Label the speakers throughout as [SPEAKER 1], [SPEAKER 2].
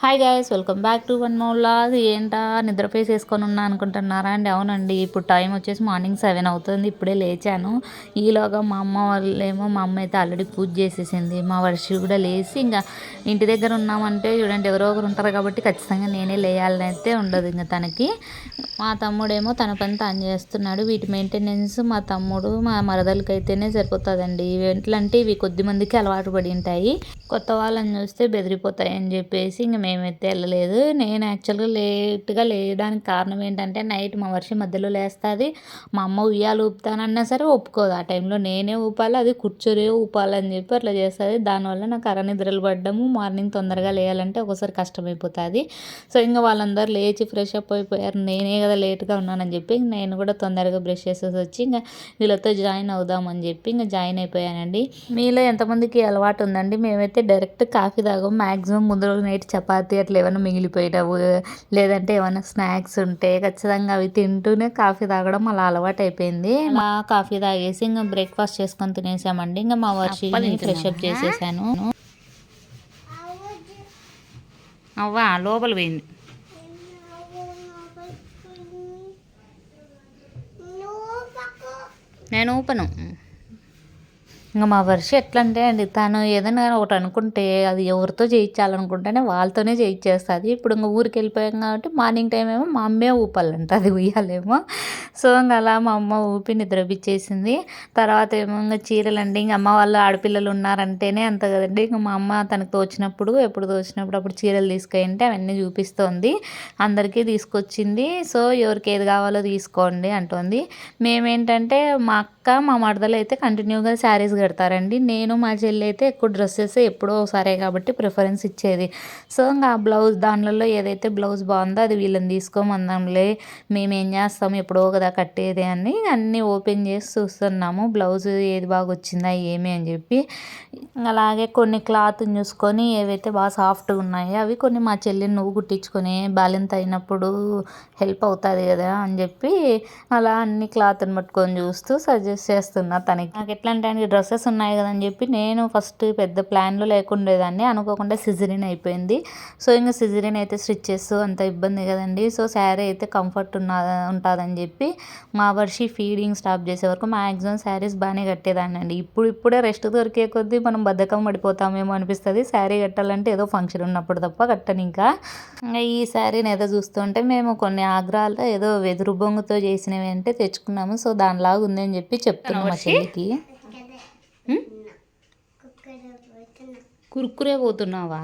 [SPEAKER 1] Hi guys, welcome back to one more vlog. ఏంటా నిద్రపోసేసుకొని ఉన్నా అనుకుంటున్నారా అండి? అవునండి, ఇప్పుడు టైం వచ్చేసి మార్నింగ్ 7 అవుతుంది. ఇప్పుడే లేచాను. ఈలోగా మా అమ్మ వాళ్ళేమో, మా అమ్మ అయితే ఆల్రెడీ పూజ చేసేసింది. మా వర్షి కూడా లేచి, ఇంకా ఇంటి దగ్గర ఉన్నామంటే చూడండి, ఎవరో ఒకరు ఉంటారు కాబట్టి ఖచ్చితంగా నేనే లేయాలని అయితే ఉండదు. ఇంకా తనకి మా తమ్ముడేమో తన పని తాను చేస్తున్నాడు. వీటి మెయింటెనెన్స్ మా తమ్ముడు మా మరదలకి అయితేనే సరిపోతుందండి. ఎట్లంటే ఇవి కొద్ది మందికి అలవాటు పడి ఉంటాయి, కొత్త వాళ్ళని చూస్తే బెదిరిపోతాయి అని చెప్పేసి ఇంక మేమైతే వెళ్ళలేదు. నేను యాక్చువల్గా లేట్గా లేయడానికి కారణం ఏంటంటే, నైట్ మా వర్షం మధ్యలో లేస్తుంది. మా అమ్మ ఉయ్యాలు ఊపుతానన్నా సరే ఒప్పుకోదు. ఆ టైంలో నేనే ఊపాలి, అది కూర్చొని ఊపాలని చెప్పి అట్లా చేస్తుంది. దానివల్ల నాకు నిద్రలు పడ్డము, మార్నింగ్ తొందరగా లేయాలంటే ఒకసారి కష్టమైపోతుంది. సో ఇంకా వాళ్ళందరూ లేచి ఫ్రెష్ అప్ అయిపోయారు. నేనే కదా లేట్గా ఉన్నానని చెప్పి నేను కూడా తొందరగా బ్రష్ చేసేసి వచ్చి ఇంకా వీళ్ళతో జాయిన్ అవుదామని చెప్పి ఇంకా జాయిన్ అయిపోయానండి. మీలో ఎంతమందికి అలవాటు ఉందండి? మేమైతే డైరెక్ట్ కాఫీ తాగం. మ్యాక్సిమం ముందు రోజు నైట్ చపాతీ అట్లా ఏమైనా మిగిలిపోయేటవు, లేదంటే ఏమైనా స్నాక్స్ ఉంటే ఖచ్చితంగా అవి తింటూనే కాఫీ తాగడం అలా అలవాటు అయిపోయింది. మా కాఫీ తాగేసి ఇంకా బ్రేక్ఫాస్ట్ చేసుకొని తినేసామండి. ఇంకా మా వర్షిని ఫ్రెష్ అప్ చేసేసాను. అవ్వా లోపల పోయింది. నేను ఊపను. ఇంకా మా వర్ష ఎట్లా అంటే అండి, తను ఏదైనా ఒకటి అనుకుంటే అది ఎవరితో చేయించాలనుకుంటేనే వాళ్ళతోనే చేయించేస్తుంది. ఇప్పుడు ఇంకా ఊరికి వెళ్ళిపోయాం కాబట్టి మార్నింగ్ టైం ఏమో మా అమ్మే ఊపాలంట, అది ఉయ్యాలేమో. సో ఇంకా అలా మా అమ్మ ఊపి నిద్రపిచ్చేసింది. తర్వాత ఏమో ఇంకా చీరలు అండి, ఇంక అమ్మ వాళ్ళు ఆడపిల్లలు ఉన్నారంటేనే అంత కదండి. ఇంకా మా అమ్మ తనకు తోచినప్పుడు ఎప్పుడు తోచినప్పుడు అప్పుడు చీరలు తీసుకుంటే అవన్నీ చూపిస్తోంది. అందరికీ తీసుకొచ్చింది. సో ఎవరికి ఏది కావాలో తీసుకోండి అంటుంది. మేమేంటంటే మా అక్క మా మరదలు అయితే కంటిన్యూగా శారీస్ కడతారండి. నేను మా చెల్లి అయితే ఎక్కువ డ్రెస్సెస్ ఎప్పుడో ఒకసారే కాబట్టి ప్రిఫరెన్స్ ఇచ్చేది. సో ఇంకా బ్లౌజ్ దానిలలో ఏదైతే బ్లౌజ్ బాగుందో అది వీళ్ళని తీసుకోమందాంలే, మేమేం చేస్తాము ఎప్పుడో కదా కట్టేది అని అన్నీ ఓపెన్ చేసి చూస్తున్నాము బ్లౌజ్ ఏది బాగా వచ్చిందా ఏమి అని చెప్పి. అలాగే కొన్ని క్లాత్ చూసుకొని ఏవైతే బాగా సాఫ్ట్గా ఉన్నాయో అవి కొన్ని మా చెల్లిని నువ్వు కుట్టించుకొని బాలింత అయినప్పుడు హెల్ప్ అవుతుంది కదా అని చెప్పి అలా అన్ని క్లాత్ని పట్టుకొని చూస్తూ సజెస్ట్ చేస్తున్నా తనకి. నాకు ఎట్లా అంటే డ్రెస్సెస్ ఉన్నాయి కదని చెప్పి నేను ఫస్ట్ పెద్ద ప్లాన్లో లేకుండేదాన్ని, అనుకోకుండా సిజరిన్ అయిపోయింది. సో ఇంకా సిజరిన్ అయితే స్టిచ్ చేస్తూ అంత ఇబ్బంది కదండి. సో శారీ అయితే కంఫర్ట్ ఉంటుందని చెప్పి మా వర్షి ఫీడింగ్ స్టాప్ చేసే వరకు మ్యాక్సిమం శారీస్ బాగానే కట్టేదాన్ని అండి. ఇప్పుడే రెస్ట్ దొరికే కొద్దీ మనం బద్ధకం పడిపోతామేమో అనిపిస్తుంది. శారీ కట్టాలంటే ఏదో ఫంక్షన్ ఉన్నప్పుడు తప్ప కట్టను. ఇంకా ఈ శారీని ఏదో చూస్తుంటే మేము కొన్ని ఆగ్రాలో ఏదో వెదురు బొంగుతో చేసినవి అంటే తెచ్చుకున్నాము. సో దానిలాగా ఉంది అని చెప్పి చెప్తున్నాం మా చెల్లికి. కుర్కురే పోతున్నావా?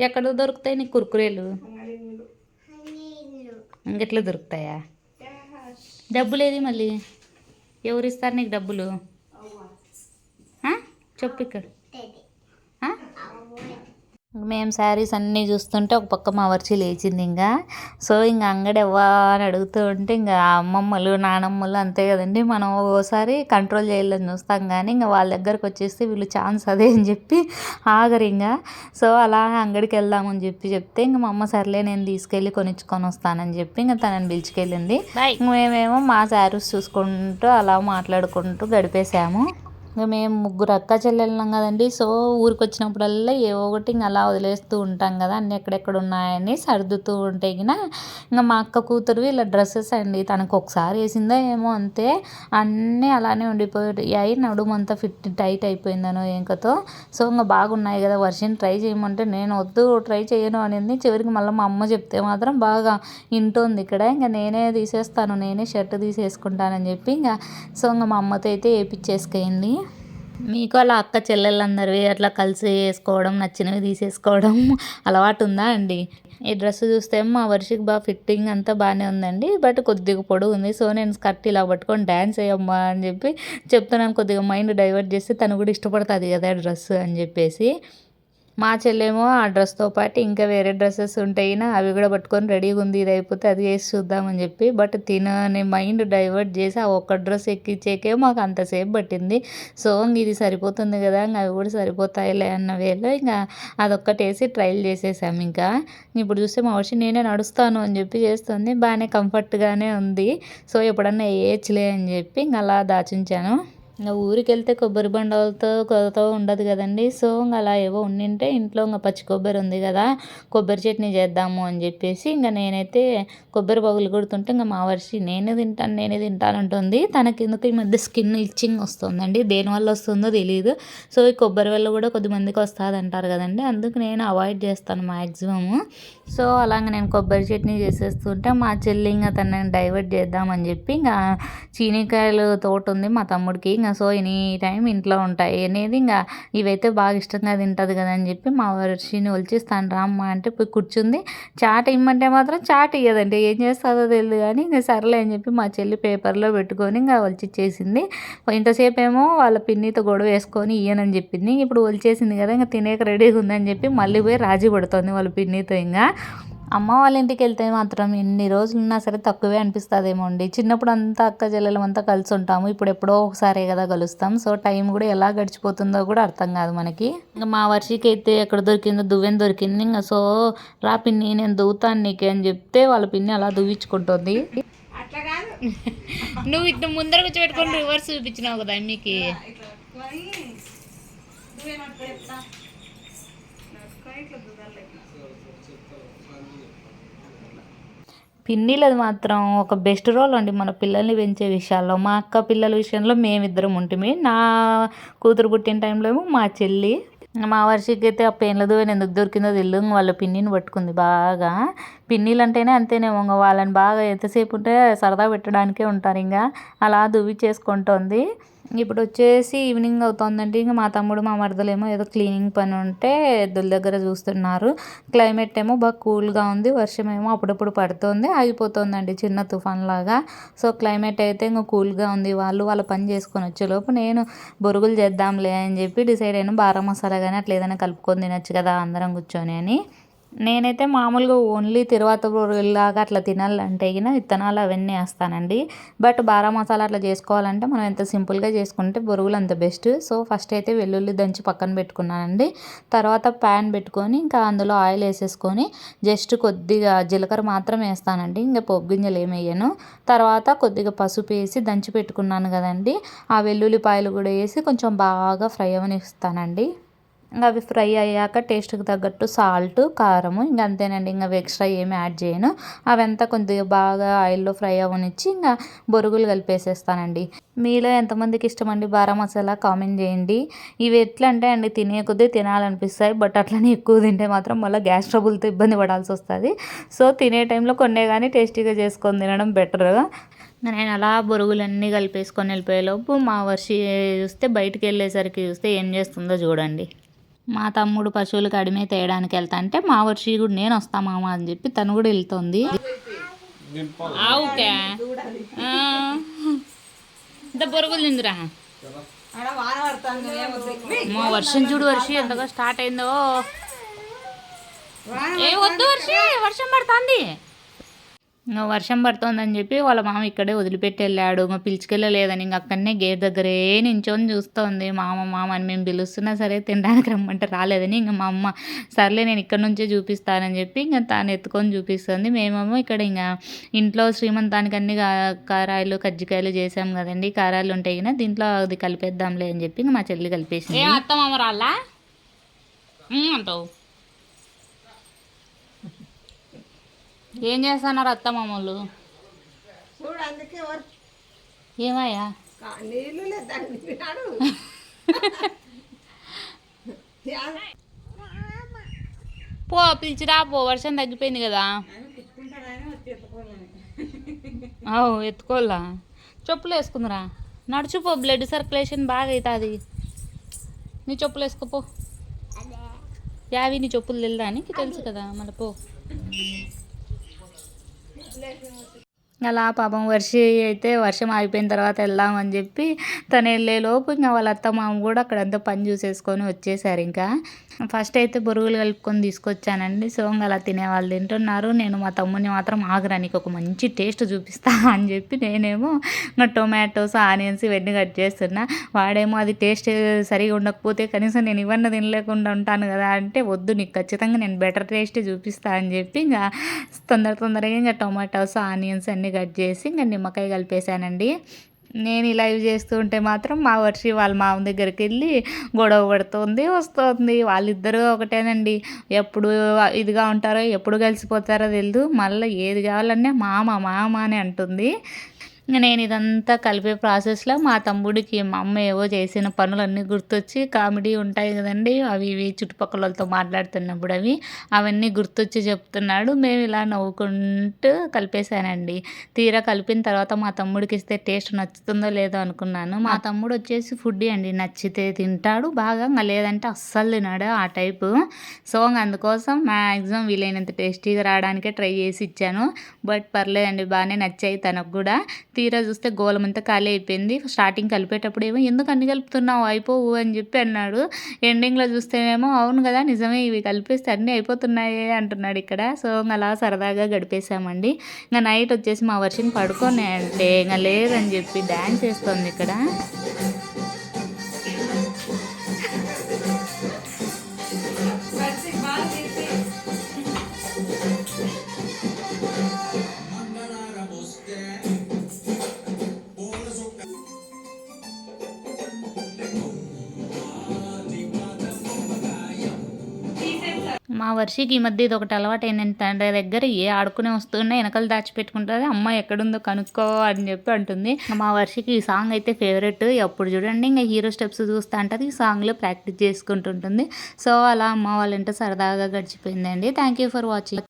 [SPEAKER 1] ఎక్కడ దొరుకుతాయి నీకు కుర్కురేలు? ఇంకెట్లా దొరుకుతాయా? డబ్బులు ఏది మళ్ళీ ఎవరు ఇస్తారు నీకు డబ్బులు? చెప్పు ఇక్కడ. మేము శారీస్ అన్నీ చూస్తుంటే ఒక పక్క మా వర్చి లేచింది. ఇంకా సో ఇంకా అంగడి ఎవ్వా అని అడుగుతూ ఉంటే ఇంకా అమ్మమ్మలు నానమ్మలు అంతే కదండి, మనం ఓసారి కంట్రోల్ చేయాలని చూస్తాం కానీ ఇంకా వాళ్ళ దగ్గరకు వచ్చేస్తే వీళ్ళు ఛాన్స్ అదే అని చెప్పి ఆగరు ఇంకా. సో అలా అంగడికి వెళ్దామని చెప్తే ఇంకా మా అమ్మ సర్లే నేను తీసుకెళ్ళి కొనిచ్చుకొని వస్తానని చెప్పి ఇంకా తనని పిలుచుకెళ్ళింది. మేమేమో మా శారీస్ చూసుకుంటూ అలా మాట్లాడుకుంటూ గడిపేసాము. ఇంకా మేము ముగ్గురు అక్క చెల్లెళ్ళం కదండి. సో ఊరికి వచ్చినప్పుడల్లా ఏవో ఒకటి ఇంకా అలా వదిలేస్తూ ఉంటాం కదా, అన్నీ ఎక్కడెక్కడ ఉన్నాయని సర్దుతూ ఉంటే ఇంకా మా అక్క కూతురు ఇలా డ్రెస్సెస్ అండి, తనకు ఒకసారి వేసిందో ఏమో అంతే, అన్నీ అలానే ఉండిపోయాయి. నడుము అంతా ఫిట్ టైట్ అయిపోయిందనో ఏంకతో. సో ఇంకా బాగున్నాయి కదా వర్షం ట్రై చేయమంటే నేను వద్దు ట్రై చేయను అనింది. చివరికి మళ్ళీ మా అమ్మ చెప్తే మాత్రం బాగా వింటోంది ఇక్కడ. ఇంకా నేనే తీసేస్తాను, నేనే షర్ట్ తీసేసుకుంటానని చెప్పి ఇంకా సో ఇంకా మా అమ్మతో అయితే వేయించేసుకుంది. మీకు అలా అక్క చెల్లెళ్ళందరివి అట్లా కలిసి వేసుకోవడం, నచ్చినవి తీసేసుకోవడం అలవాటు ఉందా అండి? ఈ డ్రెస్ చూస్తే మా వర్షికి బాగా ఫిట్టింగ్ అంతా బాగానే ఉందండి, బట్ కొద్దిగా పొడవు ఉంది. సో నేను స్కర్ట్ ఇలా పట్టుకొని డ్యాన్స్ వేయమ్మా అని చెప్పి చెప్తున్నాను, కొద్దిగా మైండ్ డైవర్ట్ చేసి తను కూడా ఇష్టపడుతుంది కదా డ్రెస్ అని చెప్పేసి. మా చెల్లేమో ఆ డ్రెస్తో పాటు ఇంకా వేరే డ్రెస్సెస్ ఉంటాయి అవి కూడా పట్టుకొని రెడీగా ఉంది, ఇది అయిపోతే అది వేసి చూద్దామని చెప్పి. బట్ తినని మైండ్ డైవర్ట్ చేసి ఆ ఒక్క డ్రెస్ ఎక్కించేకే మాకు అంతసేపు పట్టింది. సో ఇది సరిపోతుంది కదా, ఇంకా అవి కూడా సరిపోతాయిలే అన్న వేళ ఇంకా అదొక్కటి వేసి ట్రయల్ చేసేసాము. ఇంకా ఇప్పుడు చూస్తే మా వర్షం నేనే నడుస్తాను అని చెప్పి చేస్తుంది, బాగానే కంఫర్ట్గానే ఉంది. సో ఎప్పుడన్నా వేయచ్చులే అని చెప్పి ఇంకా అలా దాచుంచాను. ఇంక ఊరికెళ్తే కొబ్బరి బొండాలతో కొరత ఉండదు కదండీ. సో, ఇంక అలా ఏవో ఉండింటే ఇంట్లో ఇంక పచ్చి కొబ్బరి ఉంది కదా! కొబ్బరి చట్నీ చేద్దాము అని చెప్పేసి ఇంక నేనైతే కొబ్బరి పగులగొడుతుంటే ఇంక మా వర్షి నేనే తింటాను అంటుంది. తనకెందుకో ఈ మధ్య స్కిన్ ఇచ్చింగ్ వస్తుందండి. దేనివల్ల వస్తుందో తెలీదు. సో, ఈ కొబ్బరి వల్ల కూడా కొద్దిమందికి వస్తదంటారు కదండీ. అందుకు నేను అవాయిడ్ చేస్తాను మాక్సిమము. సో, అలాగ నేను కొబ్బరి చట్నీ చేసేస్తుంటే మా చెల్లి ఇంక తనని డైవర్ట్ చేద్దామని చెప్పి ఇంక చీనికాయలు తోటుంది మా తమ్ముడికి. ఇంక సో, ఎనీ టైం ఇంట్లో ఉంటాయి అనేది ఇంక ఇవైతే బాగా ఇష్టంగా తింటది కదా అని చెప్పి మా వర్షిని ఒలిచిస్తాను రామ్మా అంటే పోయి కూర్చుంది. చాట్ ఇమ్మంటే మాత్రం చాట్ ఇయ్యదండి. ఏం చేస్తుందో తెలియదు కానీ ఇంక సర్లే అని చెప్పి మా చెల్లి పేపర్లో పెట్టుకొని ఇంకా ఒలిచిచ్చేసింది. ఇంతసేపు ఏమో వాళ్ళ పిన్నితో గొడవ వేసుకొని ఇయ్యనని చెప్పింది. ఇప్పుడు ఒలిచేసింది కదా ఇంకా తినేక రెడీగా ఉందని చెప్పి మళ్ళీ పోయి రాజీ పడుతుంది వాళ్ళ పిన్నితో. ఇంకా అమ్మ వాళ్ళ ఇంటికి వెళ్తే మాత్రం ఎన్ని రోజులు ఉన్నా సరే తక్కువే అనిపిస్తుందేమో అండి. చిన్నప్పుడు అంతా అక్క చెల్లెలం అంతా కలిసి ఉంటాము. ఇప్పుడు ఎప్పుడో ఒకసారే కదా కలుస్తాం. సో, టైం కూడా ఎలా గడిచిపోతుందో కూడా అర్థం కాదు మనకి. ఇంకా మా వర్షికి అయితే ఎక్కడ దొరికిందో దువ్వెన దొరికింది. ఇంకా సో, రా పిన్ని నేను దువ్వుతాను నీకే అని చెప్తే వాళ్ళ పిన్ని అలా దువ్వించుకుంటుంది. నువ్వు ఇట్లా ముందర కూర్చోబెట్టుకొని రివర్స్ చూపించినావు కదా మీకు. పిన్నిలది మాత్రం ఒక బెస్ట్ రోల్ అండి మన పిల్లల్ని పెంచే విషయాల్లో. మా అక్క పిల్లల విషయంలో మేమిద్దరం ఉంటిమి. నా కూతురు పుట్టిన టైంలో ఏమో మా చెల్లి. మా వర్షికి అయితే ఆ పెన్ల దువ్వెన ఎందుకు దొరికిందో తెలియదు. వాళ్ళ పిన్నిని పట్టుకుంది బాగా. పిన్నిలు అంటేనే అంతేనేమో ఇంక వాళ్ళని బాగా ఎంతసేపు ఉంటే సరదా పెట్టడానికే ఉంటారు. ఇంకా అలా దువ్విచ్చేసుకుంటోంది. ఇప్పుడు వచ్చేసి ఈవినింగ్ అవుతుందండి. ఇంక మా తమ్ముడు మా మరదలేమో ఏదో క్లీనింగ్ పని ఉంటే ఎద్దుల దగ్గర చూస్తున్నారు. క్లైమేట్ ఏమో బాగా కూల్గా ఉంది. వర్షం ఏమో అప్పుడప్పుడు పడుతుంది ఆగిపోతుందండి చిన్న తుఫాన్ లాగా. సో, క్లైమేట్ అయితే ఇంకా కూల్గా ఉంది. వాళ్ళు వాళ్ళ పని చేసుకొని వచ్చేలోపు నేను బొరుగులు చేద్దాంలే అని చెప్పి డిసైడ్ అయినా. బారా మసాలా కానీ అట్లా ఏదైనా కలుపుకొని తినొచ్చు కదా అందరం కూర్చొని అని. నేనైతే మామూలుగా ఓన్లీ తిరువాత బొరుగుల్లాగా అట్లా తినాలంటే గిన విత్తనాలు అవన్నీ వేస్తానండి. బట్ బారా మసాలా అట్లా చేసుకోవాలంటే మనం ఎంత సింపుల్గా చేసుకుంటే బొరుగులు అంత బెస్ట్. సో, ఫస్ట్ అయితే వెల్లుల్లి దంచి పక్కన పెట్టుకున్నానండి. తర్వాత ప్యాన్ పెట్టుకొని ఇంకా అందులో ఆయిల్ వేసేసుకొని జస్ట్ కొద్దిగా జీలకర్ర మాత్రం వేస్తానండి. ఇంకా పోపు గింజలు ఏమి వేయను. తర్వాత కొద్దిగా పసుపు వేసి దంచి పెట్టుకున్నాను కదండి, ఆ వెల్లుల్లిపాయలు కూడా వేసి కొంచెం బాగా ఫ్రై అవనిస్తానండి. ఇంకా అవి ఫ్రై అయ్యాక టేస్ట్కి తగ్గట్టు సాల్ట్, కారము ఇంకా అంతేనండి. ఇంకా ఎక్స్ట్రా ఏమి యాడ్ చేయను. అవంతా కొద్దిగా బాగా ఆయిల్లో ఫ్రై అవ్వనిచ్చి ఇంకా బొరుగులు కలిపేసేస్తానండి. మీలో ఎంతమందికి ఇష్టమండి బారా మసాలా కామెంట్ చేయండి. ఇవి ఎట్లా అంటే అండి తినే కొద్దీ తినాలనిపిస్తాయి. బట్ అట్లనే ఎక్కువ తింటే మాత్రం మళ్ళీ గ్యాస్ ట్రబుల్తో ఇబ్బంది పడాల్సి వస్తుంది. సో, తినే టైంలో కొన్నే కానీ టేస్టీగా చేసుకొని తినడం బెటర్. నేను అలా బొరుగులన్నీ కలిపేసుకొని వెళ్ళిపోయేలోపు మా వర్షి చూస్తే బయటికి వెళ్ళేసరికి చూస్తే ఏం చేస్తుందో చూడండి. మా తమ్ముడు పశువులకు అడిమే తేయడానికి వెళ్తా అంటే మా వర్షి కూడా నేను వస్తా మామ అని చెప్పి తను కూడా వెళ్తుంది. ఆవుకే ఇంత బొరుగులు తిందురా. మా వర్షం చూడు వర్షి ఎంతగా స్టార్ట్ అయిందో. ఏ వద్దు వర్షి వర్షం పడుతుంది. ఇంకా వర్షం పడుతుందని చెప్పి వాళ్ళ మామ ఇక్కడే వదిలిపెట్టి వెళ్ళాడు. ఇంకా పిలుచుకెళ్ళలేదని ఇంక అక్కడనే గేట్ దగ్గరే నించొని చూస్తుంది. మామ అని మేము పిలుస్తున్నా సరే తినడానికి రమ్మంటే రాలేదని ఇంకా మా అమ్మ సర్లే నేను ఇక్కడ నుంచే చూపిస్తానని చెప్పి ఇంకా తాను ఎత్తుకొని చూపిస్తుంది. మేమేమో ఇక్కడ ఇంకా ఇంట్లో శ్రీమంతానికి అన్ని కారాలు కజ్జికాయలు చేసాం కదండి. కారాలు ఉంటాయి కదా దీంట్లో అది కలిపేద్దాంలే అని చెప్పి ఇంకా మా చెల్లి కలిపేసింది. అత్త మామ రాళ్ళ అంటావు. ఏం చేస్తున్నారు అత్త మామూలు? ఏమయ్యా పో పిలిచిరా పో, వర్షం తగ్గిపోయింది కదా. ఎత్తుకోలా చెప్పులు వేసుకుందిరా. నడుచుపో, బ్లడ్ సర్క్యులేషన్ బాగా అవుతుంది. నీ చెప్పులు వేసుకోపో. యావి నీ చెప్పులు తెలుదా నీకు తెలుసు కదా మళ్ళీ పో. అలా పాపం వర్షం అయిపోయిన తర్వాత వెళ్దామని చెప్పి తను వెళ్ళేలోపు ఇంకా వాళ్ళ అత్త మామ కూడా అక్కడంతా పని చూసేసుకొని వచ్చేసారు. ఇంకా ఫస్ట్ అయితే బొరుగులు కలుపుకొని తీసుకొచ్చానండి. సో ఇంకా అలా తినేవాళ్ళు తింటున్నారు. నేను మా తమ్ముని మాత్రం ఆగరా నీకు ఒక మంచి టేస్ట్ చూపిస్తా అని చెప్పి నేనేమో ఇంకా టొమాటోస్ ఆనియన్స్ ఇవన్నీ కట్ చేస్తున్నా. వాడేమో అది టేస్ట్ సరిగా ఉండకపోతే కనీసం నేను ఇవన్నీ తినలేకుండా ఉంటాను కదా అంటే వద్దు నీకు ఖచ్చితంగా నేను బెటర్ టేస్ట్ చూపిస్తా అని చెప్పి ఇంకా తొందరగా ఇంకా టొమాటోస్ ఆనియన్స్ అన్నీ కట్ చేసి ఇంకా నిమ్మకాయ కలిపేసానండి. నేను ఈ లైవ్ చేస్తూ ఉంటే మాత్రం మా వర్షి వాళ్ళ మామ దగ్గరికెళ్ళి గొడవ పడుతుంది, వస్తుంది. వాళ్ళిద్దరూ ఒకటేనండి. ఎప్పుడు ఇదిగా ఉంటారో, ఎప్పుడు కలిసిపోతారో తెలీదు. మళ్ళీ ఏది కావాలన్నా మామ, మామ అని అంటుంది. నేను ఇదంతా కలిపే ప్రాసెస్‌లో మా తమ్ముడికి మా అమ్మ ఏవో చేసిన పనులన్నీ గుర్తొచ్చి కామెడీ ఉంటాయి గదండీ! అవి ఇవి చుట్టుపక్కలోళ్ళతో మాట్లాడుతున్నప్పుడు అవన్నీ గుర్తొచ్చి చెప్తున్నాడు. మేము ఇలా నవ్వుకుంటూ కలిపేసానండి. తీరా కలిపిన తర్వాత మా తమ్ముడికిస్తే టేస్ట్ నచ్చుతుందో లేదో అనుకున్నాను. మా తమ్ముడొచ్చేసి ఫుడ్డీ అండి. నచ్చితే తింటాడు బాగా, లేదంటే అస్సలు తినడు ఆ టైపు. సో, అందుకోసం మాక్సిమం వీలైనంత టేస్టీగా రావడానికే ట్రై చేసి ఇచ్చాను. బట్ పర్లేదండి, బానే నచ్చాయి తనకు గూడా. తీరా చూస్తే గోలమంతా ఖాళీ అయిపోయింది. స్టార్టింగ్ కలిపేటప్పుడేమో ఎందుకు అన్ని కలుపుతున్నావు అయిపోవు అని చెప్పి అన్నాడు. ఎండింగ్‌లో చూస్తేనేమో అవును కదా నిజమే, ఇవి కలిపేస్తే అన్నీ అయిపోతున్నాయే అంటున్నాడు ఇక్కడ. సో, అలా సరదాగా గడిపేసామండి. నైట్ వచ్చేసి మా వర్షిని పడుకోనే అంటే లేదని చెప్పి డాన్స్ ఏస్తోంది ఇక్కడ. మా వర్షికి ఈ మధ్య ఇదొకటి అలవాటయిందండి. తండ్రి దగ్గర ఆడుకునే వస్తువున్నా ఎనకాల దాచిపెట్టుకుంటది. అమ్మ ఎక్కడుందో కనుక్కో అని చెప్పి అంటుంది. మా వర్షికి ఈ సాంగ్ అయితే ఫేవరెట్. ఎప్పుడు చూడండి ఇంకా హీరో స్టెప్స్ చూస్తా అంటది. ఈ సాంగ్‌లో ప్రాక్టీస్ చేసుకుంటుంటుంది. సో, అలా అమ్మ వాళ్ళ ఇంట సరదాగా గడిచిపోయిందండి. Thank you for watching.